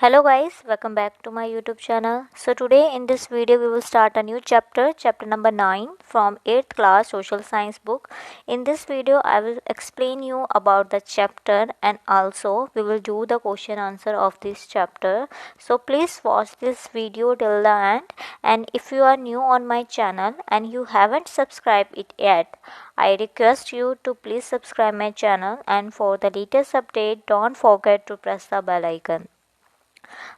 Hello guys, welcome back to my YouTube channel. So today in this video we will start a new chapter number 9 from 8th class social science book. In this video I will explain you about the chapter and also we will do the question answer of this chapter. So please watch this video till the end, and if you are new on my channel and you haven't subscribed it yet, I request you to please subscribe my channel, and for the latest update don't forget to press the bell icon.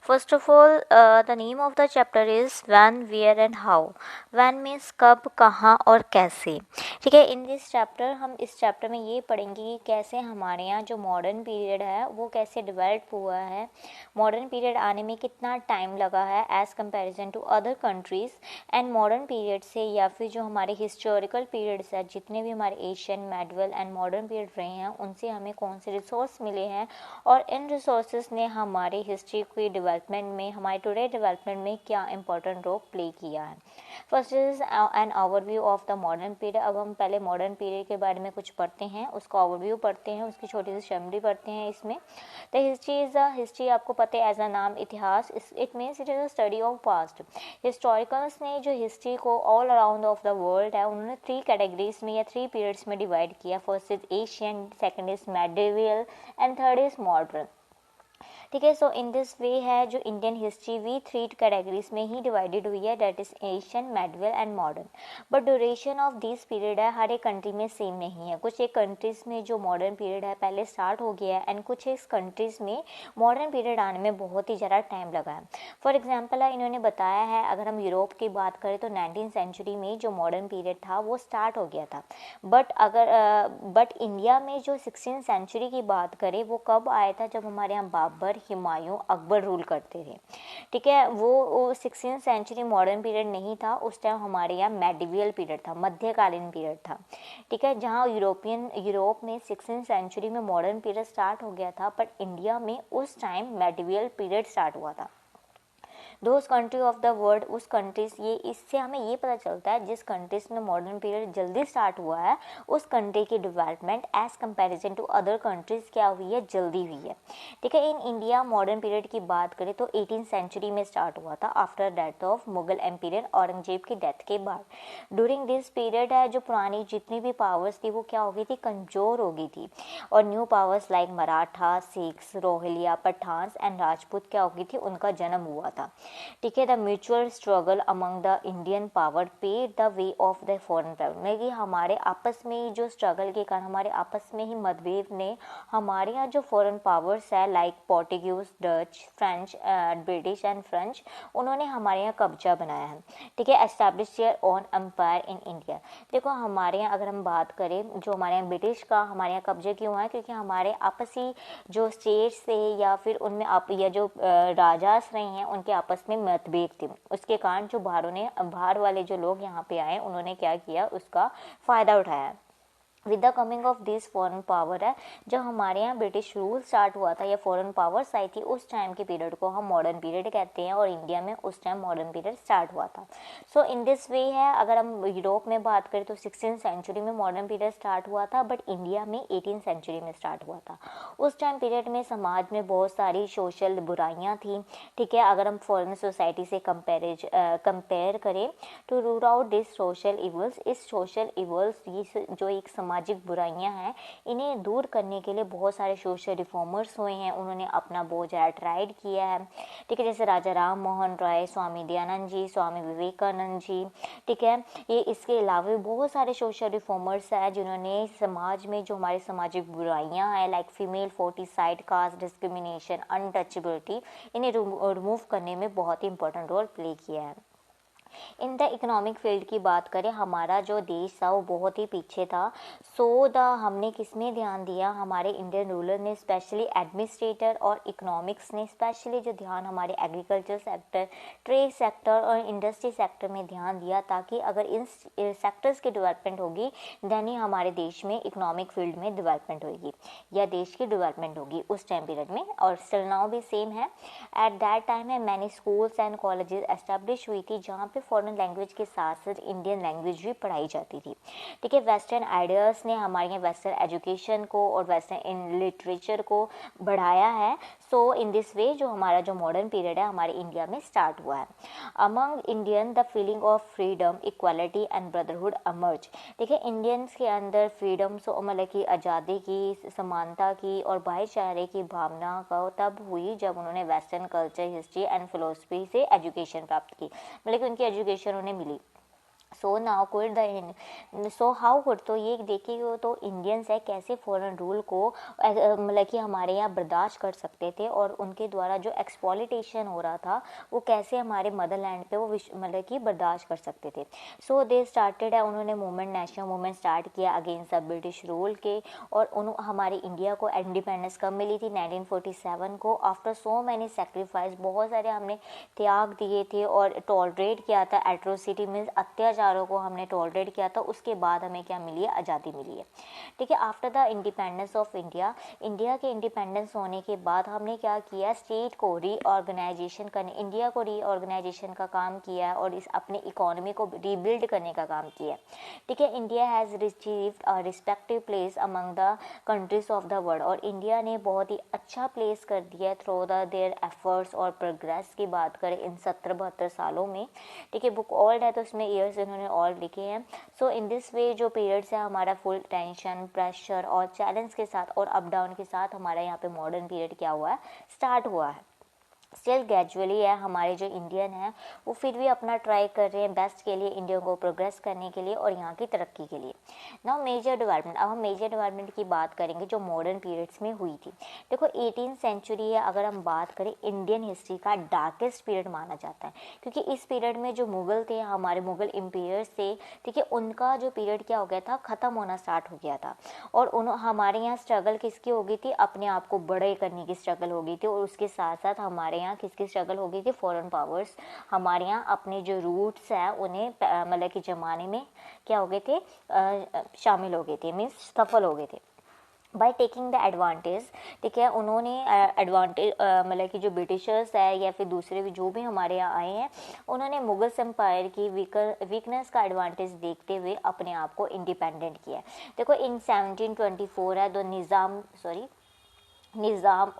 First of all, the name of the chapter is when, where and how. when means कब, कहाँ और कैसे. ठीक है, in this chapter हम इस chapter में ये पढ़ेंगे कि कैसे हमारे यहाँ जो मॉडर्न पीरियड है वो कैसे डेवलप हुआ है, मॉडर्न पीरियड आने में कितना टाइम लगा है as comparison to other countries, and modern period से या फिर जो हमारे हिस्टोरिकल पीरियड्स है, जितने भी हमारे Asian, medieval and modern period रहे हैं, उनसे हमें कौन से रिसोर्स मिले हैं और इन रिसोर्सेज ने हमारे हिस्ट्री की डेवलपमेंट में, हमारे टुडे डेवलपमेंट में क्या इंपॉर्टेंट रोल प्ले किया है. First is an overview of the modern period. अब हम पहले मॉडर्न पीरियड के बारे में कुछ पढ़ते हैं, उसका ओवरव्यू पढ़ते हैं, उसकी छोटी सी समरी पढ़ते हैं. इसमें the history is the history, आपको पता है एज अ नाम इतिहास, it means it is a study of past. Historicals ने जो हिस्ट्री को all around of the world है उन्होंने 3 कैटेगरीज में या 3 पीरियड्स में डिवाइड किया. First is Asian, second is medieval and third is modern. ठीक है, सो इन दिस वे है जो इंडियन हिस्ट्री वी 3 कैटेगरीज में ही डिवाइडेड हुई है, that is Asian, medieval and modern. But duration of this period है हर एक कंट्री में सेम नहीं है. कुछ एक कंट्रीज़ में जो मॉडर्न पीरियड है पहले स्टार्ट हो गया है एंड कुछ एक कंट्रीज़ में मॉडर्न पीरियड आने में बहुत ही ज़्यादा टाइम लगा है. फॉर एग्जाम्पल इन्होंने बताया है, अगर हम यूरोप की बात करें तो 19वीं सेंचुरी में जो मॉडर्न पीरियड था वो स्टार्ट हो गया था. बट इंडिया में जो 16वीं सेंचुरी की बात करें वो कब आया था, जब हमारे यहाँ बाबर, हुमायूं, अकबर रूल करते थे. ठीक है, वो 16वीं सेंचुरी मॉडर्न पीरियड नहीं था, उस टाइम हमारे यहाँ मेडिवल पीरियड था, मध्यकालीन पीरियड था. ठीक है, जहाँ यूरोप में 16वीं सेंचुरी में मॉडर्न पीरियड स्टार्ट हो गया था, बट इंडिया में उस टाइम मेडिवल पीरियड स्टार्ट हुआ था. Those country of the world, उस कंट्रीज, ये इससे हमें ये पता चलता है जिस कंट्रीज में मॉडर्न पीरियड जल्दी स्टार्ट हुआ है उस कंट्री की development as comparison to other countries क्या हुई है, जल्दी हुई है. ठीक है, इन इंडिया मॉडर्न पीरियड की बात करें तो 18वीं सेंचुरी में स्टार्ट हुआ था after death of Mughal ampere Aurangzeb की डेथ के बाद. ड्यूरिंग दिस पीरियड है जो पुरानी जितनी भी पावर्स थी वो क्या हो गई थी, कमज़ोर हो गई थी, और new powers like Maratha, Sikhs, Rohilla, Pathans and Rajput क्या हो गई थी, उनका जन्म हुआ था. ठीक है, the mutual struggle among the Indian power paid the way of the foreign travel, कि हमारे आपस में ही जो स्ट्रगल के कारण, हमारे आपस में ही मतभेद ने हमारे यहाँ जो फॉरेन पावर्स है like Portuguese, Dutch, French, British and French, उन्होंने हमारे यहाँ कब्जा बनाया है. ठीक है, establish their own empire in India. देखो हमारे यहाँ अगर हम बात करें, जो हमारे यहाँ ब्रिटिश का हमारे यहाँ कब्जे क्यों है, क्योंकि हमारे आपसी जो स्टेट्स थे या फिर उनमें या जो राजास रहे हैं उनके आपस में मतभेद थे, उसके कारण जो बाहर वाले जो लोग यहाँ पे आए उन्होंने क्या किया, उसका फ़ायदा उठाया. With the coming of this foreign power है, जब हमारे यहाँ ब्रिटिश रूल स्टार्ट हुआ था या फॉरेन पावर्स आई थी, उस टाइम के पीरियड को हम मॉडर्न पीरियड कहते हैं और इंडिया में उस टाइम मॉडर्न पीरियड स्टार्ट हुआ था. सो इन दिस वे है, अगर हम यूरोप में बात करें तो 16वीं सेंचुरी में मॉडर्न पीरियड स्टार्ट हुआ था, बट इंडिया में 18वीं सेंचुरी में स्टार्ट हुआ था. उस टाइम पीरियड में समाज में बहुत सारी सोशल बुराइयाँ थी. ठीक है, अगर हम फॉरेन सोसाइटी से कंपेयर करें to root out this social evils, इस सोशल इवल्स जो एक सामाजिक बुराइयां हैं इन्हें दूर करने के लिए बहुत सारे सोशल रिफॉर्मर्स हुए हैं, उन्होंने अपना बहुत ज़्यादा ट्राइड किया है. ठीक है, जैसे राजा राम मोहन राय, स्वामी दयानंद जी, स्वामी विवेकानंद जी. ठीक है, ये इसके अलावा भी बहुत सारे सोशल रिफॉर्मर्स हैं जिन्होंने समाज में जो हमारी सामाजिक बुराइयां हैं like female foeticide, caste discrimination, untouchability, इन्हें रिमूव करने में बहुत ही इंपॉर्टेंट रोल प्ले किया है. इन द इकोनॉमिक फील्ड की बात करें, हमारा जो देश था वो बहुत ही पीछे था. हमने किस में ध्यान दिया, हमारे इंडियन रूलर ने स्पेशली एडमिनिस्ट्रेटर और इकोनॉमिक्स ने स्पेशली जो ध्यान हमारे एग्रीकल्चर सेक्टर, ट्रेड सेक्टर और इंडस्ट्री सेक्टर में ध्यान दिया, ताकि अगर इन सेक्टर्स की डेवलपमेंट होगी देन ही हमारे देश में इकोनॉमिक फील्ड में डेवलपमेंट होगी या देश की डेवलपमेंट होगी उस टाइम पीरियड में. और स्टिल नाउ भी सेम है. एट दैट टाइम है many schools and colleges establish हुई थी जहाँ पे फॉरेन लैंग्वेज के साथ साथ इंडियन लैंग्वेज भी पढ़ाई जाती थी। ठीक है, वेस्टर्न आइडियाज़ ने हमारे यहाँ वेस्टर्न एजुकेशन को और वेस्टर्न लिटरेचर को बढ़ाया है। सो इन दिस वे जो हमारा जो मॉडर्न पीरियड है हमारे इंडिया में स्टार्ट हुआ है। Among Indian the feeling of freedom, equality and brotherhood emerged. देखिए, इंडियंस के अंदर फ्रीडम मतलब कि आज़ादी की, समानता की और भाईचारे की भावना का तब हुई जब उन्होंने western culture, history and philosophy से एजुकेशन प्राप्त की, मतलब कि उनकी एजुकेशन उन्हें मिली। So now could the so how could, तो ये देखिए तो इंडियंस है कैसे फॉरेन रूल को मतलब कि हमारे यहाँ बर्दाश्त कर सकते थे और उनके द्वारा जो एक्सप्लॉइटेशन हो रहा था वो कैसे हमारे मदरलैंड पे वो मतलब कि बर्दाश्त कर सकते थे। सो दे स्टार्टेड है, उन्होंने मूवमेंट, नेशनल मूवमेंट स्टार्ट किया अगेंस्ट द ब्रिटिश रूल के। और हमारी इंडिया को इंडिपेंडेंस कब मिली थी? 1947 को। आफ्टर सो मैनी सेक्रीफाइस, बहुत सारे हमने त्याग दिए थे और टॉलरेट किया था, एट्रोसिटी मीन्स अत्याचारों को हमने टॉलरेट किया था, उसके बाद हमें क्या मिली है? आज़ादी मिली है। ठीक है, after the independence of India, India के इंडिपेंडेंस होने के बाद हमने क्या किया? स्टेट को रीऑर्गेनाइजेशन करने, इंडिया को रीऑर्गेनाइजेशन का काम किया है और इस अपने इकोनॉमी को रीबिल्ड करने का काम किया है। ठीक है, India has received a respective place among the countries of the world, और इंडिया ने बहुत ही अच्छा प्लेस कर दिया है थ्रू द देयर एफर्ट्स और प्रोग्रेस की बात करें इन 70-72 सालों में। ठीक है, बुक ओल्ड है तो उसमें ईयर्स इन्होंने और लिखे हैं। सो इन दिस वे जो पीरियड्स है हमारा फुल टेंशन, प्रेशर और चैलेंज के साथ और अप डाउन के साथ हमारा यहाँ पे मॉडर्न पीरियड क्या हुआ है? स्टार्ट हुआ है। स्टिल ग्रेजुअली है हमारे जो इंडियन हैं वो फिर भी अपना ट्राई कर रहे हैं बेस्ट के लिए, इंडिया को प्रोग्रेस करने के लिए और यहाँ की तरक्की के लिए। नाउ मेजर डेवलपमेंट, अब हम मेजर डेवलपमेंट की बात करेंगे जो मॉडर्न पीरियड्स में हुई थी। देखो 18th सेंचुरी है, अगर हम बात करें इंडियन हिस्ट्री का डार्केस्ट पीरियड माना जाता है, क्योंकि इस पीरियड में जो मुगल थे, हमारे मुगल एम्पायर्स थे, ठीक है, उनका जो पीरियड क्या हो गया था? ख़त्म होना स्टार्ट हो गया था। और हमारे यहाँ स्ट्रगल किसकी हो गई थी? अपने आप को बड़े करने की स्ट्रगल हो गई थी, और उसके साथ साथ हमारे यहाँ किसकी स्ट्रगल हो गई थी? फॉरेन पावर्स हमारे यहाँ अपने जो रूट्स हैं उन्हें मतलब कि ज़माने में क्या हो गए थे? शामिल हो गए थे, मीन्स सफल हो गए थे बाय टेकिंग द एडवांटेज। ठीक है, उन्होंने एडवांटेज मतलब कि जो ब्रिटिशर्स है या फिर दूसरे भी जो भी हमारे यहाँ आए हैं, उन्होंने मुगल्स एम्पायर की वीकनेस का एडवांटेज देखते हुए अपने आप को इंडिपेंडेंट किया। देखो इन 1724 है तो निज़ाम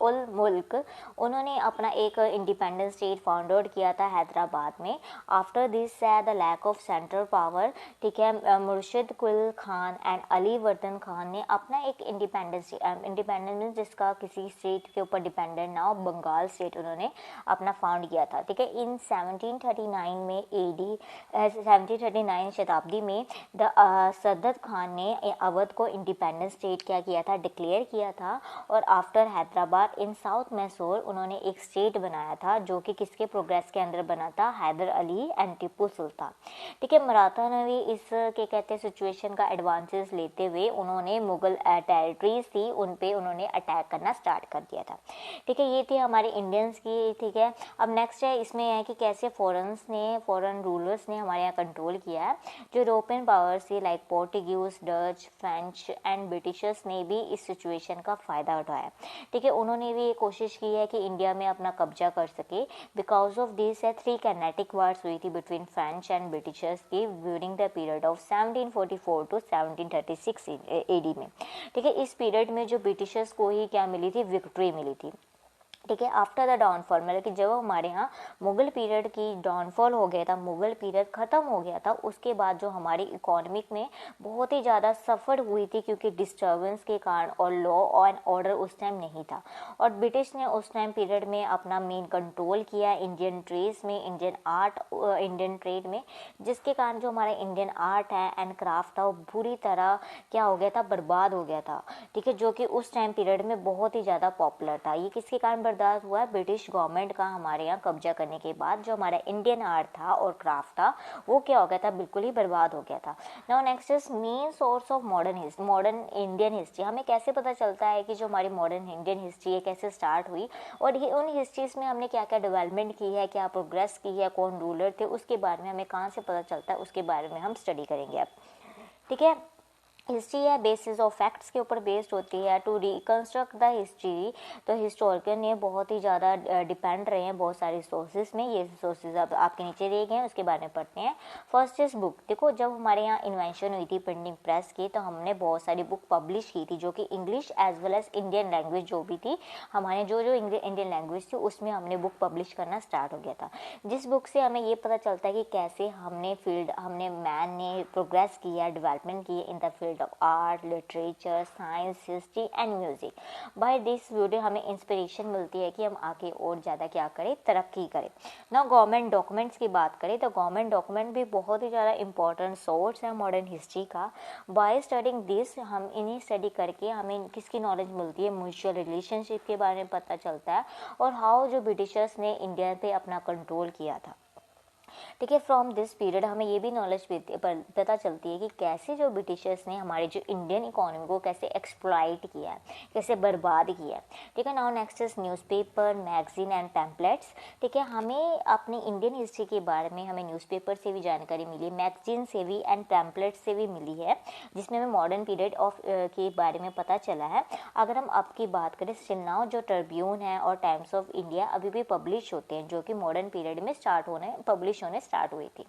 उल मुल्क, उन्होंने अपना एक इंडिपेंडेंट स्टेट फाउंड आउट किया था हैदराबाद में। After this the lack of central power, ठीक है, मुर्शिद कुल खान एंड अली वर्धन खान ने अपना एक इंडिपेंडेंस जिसका किसी स्टेट के ऊपर डिपेंडेंट ना हो, बंगाल स्टेट उन्होंने अपना फाउंड किया था। ठीक है, इन 1739 में AD 1739 शताब्दी में सद्दत खान ने अवध को इंडिपेंडेंट स्टेट क्या किया था? डिक्लेयर किया था। और आफ्टर हैदराबाद इन साउथ मैसूर उन्होंने एक स्टेट बनाया था जो कि किसके प्रोग्रेस के अंदर बना था? हैदर अली एंड टीपू सुल्तान। ठीक है, मराठा ने भी इस के कहते हैं सिचुएशन का एडवांटेज लेते हुए उन्होंने मुगल टेरिटरीज थी उन पे उन्होंने अटैक करना स्टार्ट कर दिया था। ठीक है, ये थी हमारे इंडियंस की। ठीक है, अब नेक्स्ट है इसमें है कि कैसे फॉरेन रूलर्स ने हमारे यहाँ कंट्रोल किया है। जो यूरोपियन पावर्स थी like Portuguese, Dutch, French and Britishers ने भी इस सिचुएशन का फ़ायदा उठाया। ठीक है, उन्होंने भी ये कोशिश की है कि इंडिया में अपना कब्जा कर सके। Because of this 3 Carnatic wars हुई थी बिटवीन फ्रेंच एंड ब्रिटिशर्स की during the period of 1744 to 1736 AD में। ठीक है, इस पीरियड में जो ब्रिटिशर्स को ही क्या मिली थी? विक्ट्री मिली थी। ठीक है, आफ्टर द डाउनफॉल, मतलब कि जब हमारे यहाँ मुगल पीरियड की डाउनफॉल हो गया था, मुगल पीरियड ख़त्म हो गया था, उसके बाद जो हमारी इकोनॉमिक में बहुत ही ज़्यादा सफ़र हुई थी क्योंकि डिस्टर्बेंस के कारण, और लॉ एंड ऑर्डर उस टाइम नहीं था। और ब्रिटिश ने उस टाइम पीरियड में अपना मेन कंट्रोल किया इंडियन ट्रेड्स में, इंडियन ट्रेड में, जिसके कारण जो हमारा इंडियन आर्ट है एंड क्राफ्ट था वो बुरी तरह क्या हो गया था? बर्बाद हो गया था। ठीक है, जो कि उस टाइम पीरियड में बहुत ही ज़्यादा पॉपुलर था। ये किसके कारण बर्बाद हुआ? ब्रिटिश गवर्नमेंट का हमारे यहाँ कब्जा करने के बाद जो हमारा इंडियन आर्ट था और क्राफ्ट था वो क्या हो गया था? बिल्कुल ही बर्बाद हो गया था। Now next is main source of modern Indian history. हमें कैसे पता चलता है कि जो हमारी मॉडर्न इंडियन हिस्ट्री है कैसे स्टार्ट हुई और उन हिस्ट्रीज में हमने क्या क्या डेवलपमेंट की है, क्या प्रोग्रेस की है, कौन रूलर थे, उसके बारे में हमें कहाँ से पता चलता है, उसके बारे में हम स्टडी करेंगे अब। ठीक है, हिस्ट्री है बेसिस ऑफ फैक्ट्स के ऊपर बेस्ड होती है। टू रिकन्स्ट्रक्ट द हिस्ट्री, तो हिस्टोरिकन ने बहुत ही ज़्यादा डिपेंड रहे हैं बहुत सारे सोर्सेज में। ये सोर्सेज अब आपके नीचे दिए गए हैं, उसके बारे में पढ़ते हैं। First is book. देखो जब हमारे यहाँ इन्वेंशन हुई थी प्रिंटिंग प्रेस की, तो हमने बहुत सारी बुक पब्लिश की थी, जो कि English as well as Indian language जो भी थी, हमारे जो जो इंडियन लैंग्वेज थी उसमें हमने बुक पब्लिश करना स्टार्ट हो गया था। जिस बुक से हमें ये पता चलता है कि कैसे हमने मैन ने प्रोग्रेस किया, डेवलपमेंट की in the field of art, literature, science, history and music. By this video हमें इंस्पिरेशन मिलती है कि हम आगे और ज़्यादा क्या करें, तरक्की करें ना। गवर्नमेंट डॉक्यूमेंट्स की बात करें तो गवर्नमेंट डॉक्यूमेंट भी बहुत ही ज़्यादा इंपॉर्टेंट सोर्स है मॉडर्न हिस्ट्री का। बाय स्टडिंग दिस, हम इन्हें स्टडी करके हमें किसकी नॉलेज मिलती है, म्यूचुअल रिलेशनशिप के बारे में पता चलता है, और हाउ जो ब्रिटिशर्स ने इंडिया पे अपना कंट्रोल किया था। ठीक है, फ्रॉम दिस पीरियड हमें ये भी नॉलेज पता चलती है कि कैसे जो ब्रिटिशर्स ने हमारे जो इंडियन इकोनॉमी को कैसे एक्सप्लॉइट किया है, कैसे बर्बाद किया है। ठीक है, now next is newspaper, magazine and pamphlets. ठीक है, हमें अपनी इंडियन हिस्ट्री के बारे में हमें न्यूज़पेपर से भी जानकारी मिली, मैगजीन से भी एंड पैम्पलेट से भी मिली है, जिसमें हमें मॉडर्न पीरियड ऑफ के बारे में पता चला है। अगर हम अब की बात करें, स्टिल नाउ जो ट्रिब्यून है और टाइम्स ऑफ इंडिया अभी भी पब्लिश होते हैं, जो कि मॉडर्न पीरियड में पब्लिश होने स्टार्ट हुई थी।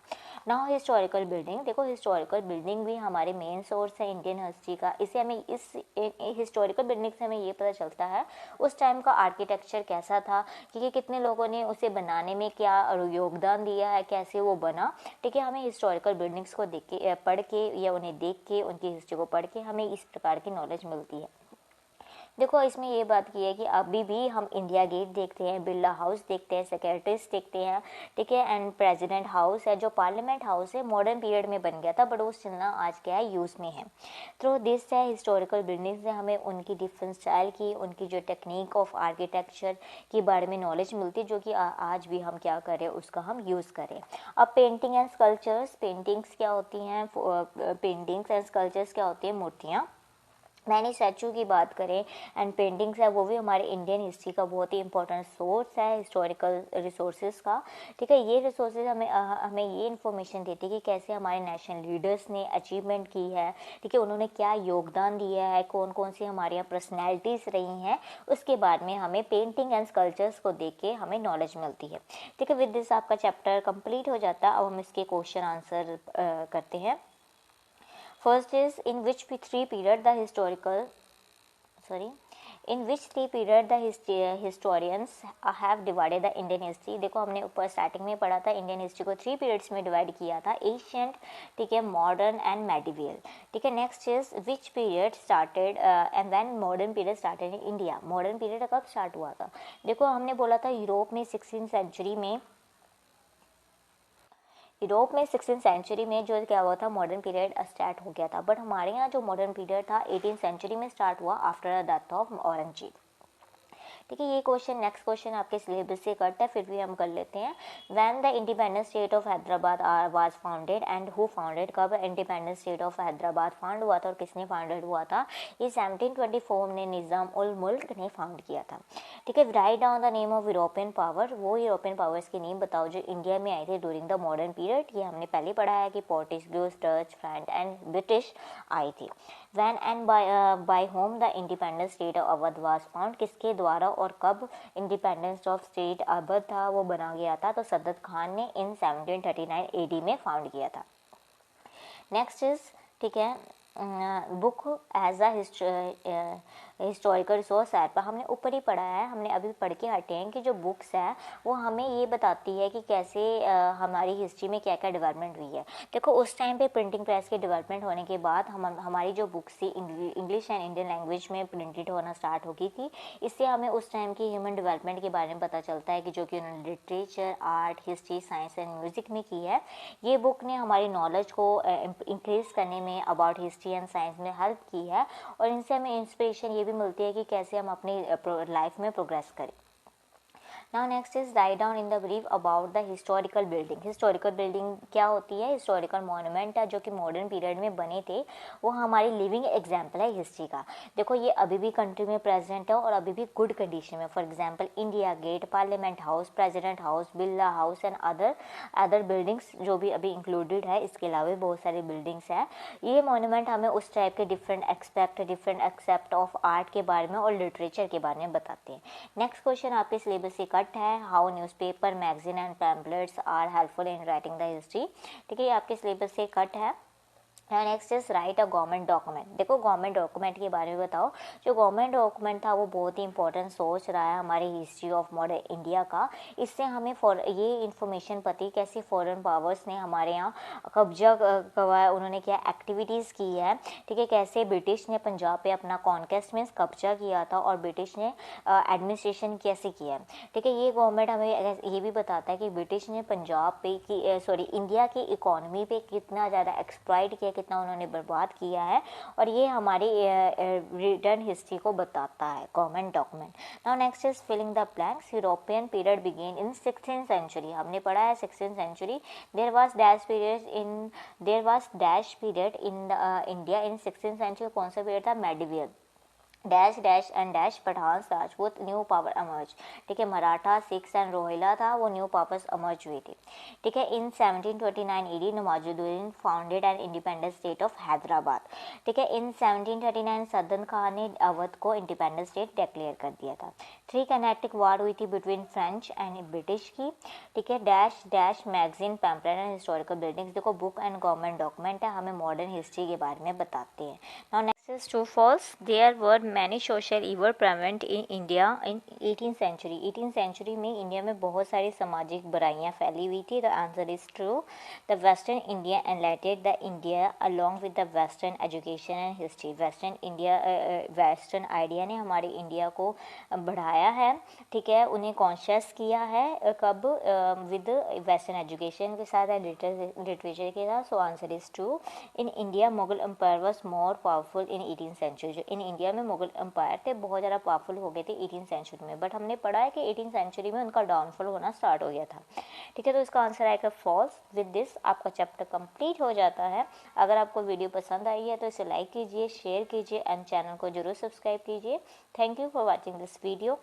Now historical building. देखो हिस्टोरिकल बिल्डिंग भी हमारे मेन सोर्स है इंडियन हिस्ट्री का। इसे हमें इस हिस्टोरिकल बिल्डिंग से हमें ये पता चलता है उस टाइम का आर्किटेक्चर कैसा था, कि कितने लोगों ने उसे बनाने में क्या योगदान दिया है, कैसे वो बना। ठीक है, हमें हिस्टोरिकल बिल्डिंग्स को देख के पढ़ के या उन्हें देख के उनकी हिस्ट्री को पढ़ के हमें इस प्रकार की नॉलेज मिलती है। देखो इसमें ये बात की है कि अभी भी हम इंडिया गेट देखते हैं, बिरला हाउस देखते हैं, सेक्रेटरीज देखते हैं। ठीक है, एंड प्रेसिडेंट हाउस है, जो पार्लियामेंट हाउस है, मॉडर्न पीरियड में बन गया था, बट वो स्टिल आज क्या है, यूज़ में है। थ्रू दिस है हिस्टोरिकल बिल्डिंग से हमें उनकी डिफरेंट स्टाइल की, उनकी जो टेक्निक ऑफ आर्किटेक्चर के बारे में नॉलेज मिलती है, जो कि आज भी हम क्या करें, उसका हम यूज़ करें। अब पेंटिंग एंड स्कल्पचर्स। पेंटिंग्स क्या होती हैं, पेंटिंग्स एंड स्कल्पचर्स क्या होती हैं, मूर्तियाँ। मैंने स्टैचू की बात करें एंड पेंटिंग्स है, वो भी हमारे इंडियन हिस्ट्री का बहुत ही इंपॉर्टेंट सोर्स है हिस्टोरिकल रिसोर्सेज का। ठीक है, ये रिसोर्सेज हमें ये इन्फॉर्मेशन देती है कि कैसे हमारे नेशनल लीडर्स ने अचीवमेंट की है। ठीक है, उन्होंने क्या योगदान दिया है, कौन कौन सी हमारे यहाँ पर्सनैलिटीज़ रही हैं, उसके बारे में हमें पेंटिंग एंड स्कल्पचर्स को देख के हमें नॉलेज मिलती है। ठीक है, विद दिस आपका चैप्टर कंप्लीट हो जाता है। अब हम इसके क्वेश्चन आंसर करते हैं। First is in which three period the historians have divided the Indian history। देखो हमने ऊपर स्टार्टिंग में पढ़ा था इंडियन हिस्ट्री को 3 पीरियड्स में डिवाइड किया था, एशियंट, ठीक है, मॉडर्न एंड मेडिवियल। ठीक है, next is which period started and when modern period started in India. Modern period कब स्टार्ट हुआ था? देखो हमने बोला था यूरोप में 16th सेंचुरी में जो क्या हुआ था, मॉडर्न पीरियड स्टार्ट हो गया था, बट हमारे यहाँ जो मॉडर्न पीरियड था 18th सेंचुरी में स्टार्ट हुआ after the death of Aurangzeb. ठीक है, ये क्वेश्चन नेक्स्ट क्वेश्चन आपके सिलेबस से कटता है, फिर भी हम कर लेते हैं। When the independence state of Hyderabad was founded and who founded. कब independence state of Hyderabad found हुआ था और किसने फाउंडेड हुआ था? ये 1724 में निज़ाम उल मुल्क ने फाउंड किया था। ठीक है, write down the name of European power. वो यूरोपियन पावर्स के नेम बताओ जो इंडिया में आए थे ड्यूरिंग द मॉडर्न पीरियड। ये हमने पहले पढ़ा है कि Portuguese, Dutch, French and British आई थी। When and by whom the independence state of Awadh was found. किसके द्वारा और कब इंडिपेंडेंस ऑफ स्टेट अवध था वो बना गया था? तो सद्दत खान ने इन 1739 AD में फाउंड किया था। नेक्स्ट इज, ठीक है, book as a historical resource app. हमने ऊपर ही पढ़ा है, हमने अभी पढ़ के हटे हैं कि जो बुक्स है वो हमें ये बताती है कि कैसे हमारी हिस्ट्री में क्या क्या डेवलपमेंट हुई है। देखो उस टाइम पे प्रिंटिंग प्रेस के डेवलपमेंट होने के बाद हमारी जो बुक्स थी इंग्लिश एंड इंडियन लैंग्वेज में प्रिंटेड होना स्टार्ट हो गई थी। इससे हमें उस टाइम की ह्यूमन डेवलपमेंट के बारे में पता चलता है कि जो कि उन्होंने literature, art, history, science and music में की है। ये बुक ने हमारी नॉलेज को इंक्रीज करने में अबाउट हिस्ट्री एंड साइंस में हेल्प की है, और इनसे हमें इंस्पिरेशन ये भी मिलती है कि कैसे हम अपनी लाइफ में प्रोग्रेस करें। Now next is write down in the brief about the historical building. Historical building क्या होती है? हिस्टोरिकल मॉन्यूमेंट है जो कि मॉडर्न पीरियड में बने थे, वो हमारी लिविंग एग्जाम्पल है हिस्ट्री का। देखो ये अभी भी कंट्री में प्रेजेंट है और अभी भी गुड कंडीशन में। For example India Gate, Parliament House, President House, Birla House and other buildings जो भी अभी इंक्लूडेड है। इसके अलावा भी बहुत सारी बिल्डिंग्स हैं। ये मॉन्यूमेंट हमें उस टाइप के डिफरेंट एक्सेप्ट ऑफ आर्ट के बारे में और लिटरेचर के बारे में बताते हैं। नेक्स्ट क्वेश्चन आपके सिलेबस से कट है। How newspaper, magazine and pamphlets are helpful in writing the history. ठीक है, ये आपके सिलेबस से कट है। Next is write a government document. देखो गवर्नमेंट डॉक्यूमेंट के बारे में बताओ। जो गवर्नमेंट डॉक्यूमेंट था वो बहुत ही इंपॉर्टेंट सोच रहा है हमारी हिस्ट्री ऑफ मॉडर्न इंडिया का। इससे हमें ये इन्फॉर्मेशन पता कैसे फॉरेन पावर्स ने हमारे यहाँ कब्जा करवाया, उन्होंने क्या एक्टिविटीज़ की है। ठीक है, कैसे ब्रिटिश ने पंजाब पे अपना कॉन्केस्ट मीन्स कब्जा किया था और ब्रिटिश ने एडमिनिस्ट्रेशन कैसे किया है। ठीक है, ये गवर्नमेंट हमें ये भी बताता है कि ब्रिटिश ने पंजाब पे इंडिया की इकोनॉमी पे कितना ज़्यादा एक्सप्लॉइट किया, कितना उन्होंने बर्बाद किया है, और ये हमारी रिटर्न हिस्ट्री को बताता है government document. Now next is filling the blanks. European period begin in 16th century. हमने पढ़ा है 16th century. There was dash period in India in 16th century. कौन सा पीरियड था? Medieval. Dash dash and dash Pathan Rajput new power emerge. ठीक है, Maratha, Sikhs and Rohilla था, वो न्यू पावर्स अमर्ज हुए थे। ठीक है, इन 1729 AD Nawazuddin founded an independent state of Hyderabad. ठीक है, इन 1739 सदन खान ने अवध को इंडिपेंडेंट स्टेट डिक्लेयर कर दिया था। 3 कनेक्टिक वार हुई थी बिटवीन फ्रेंच एंड ब्रिटिश की। ठीक है, dash dash magazine, pamphlet and historical buildings. देखो बुक एंड गवर्नमेंट डॉक्यूमेंट है, हमें मॉडर्न हिस्ट्री के बारे में बताते हैं। Now next is true false. There were many social evil prevalent in India in 18th century। 18th century में India में बहुत सारी सामाजिक बुराइयां फैली हुई थी। The answer is true. The western India एनलाइटेड the India along with the western education and history. Western idea ने हमारे इंडिया को बढ़ाया है। ठीक है, उन्हें कॉन्शियस किया है कब? विद वेस्टर्न एजुकेशन के साथ एंड लिटरेचर के साथ। So answer is true. In India Mughal empire was more powerful in 18th century. जो इन इंडिया में मुगल एम्पायर थे बहुत ज़्यादा पावरफुल हो गए थे 18th सेंचुरी में, बट हमने पढ़ा है कि 18th सेंचुरी में उनका डाउनफॉल होना स्टार्ट हो गया था। ठीक है, तो इसका आंसर आएगा फॉल्स। विद दिस आपका चैप्टर कंप्लीट हो जाता है। अगर आपको वीडियो पसंद आई है तो इसे लाइक कीजिए, शेयर कीजिए एंड चैनल को जरूर सब्सक्राइब कीजिए। Thank you for watching this video.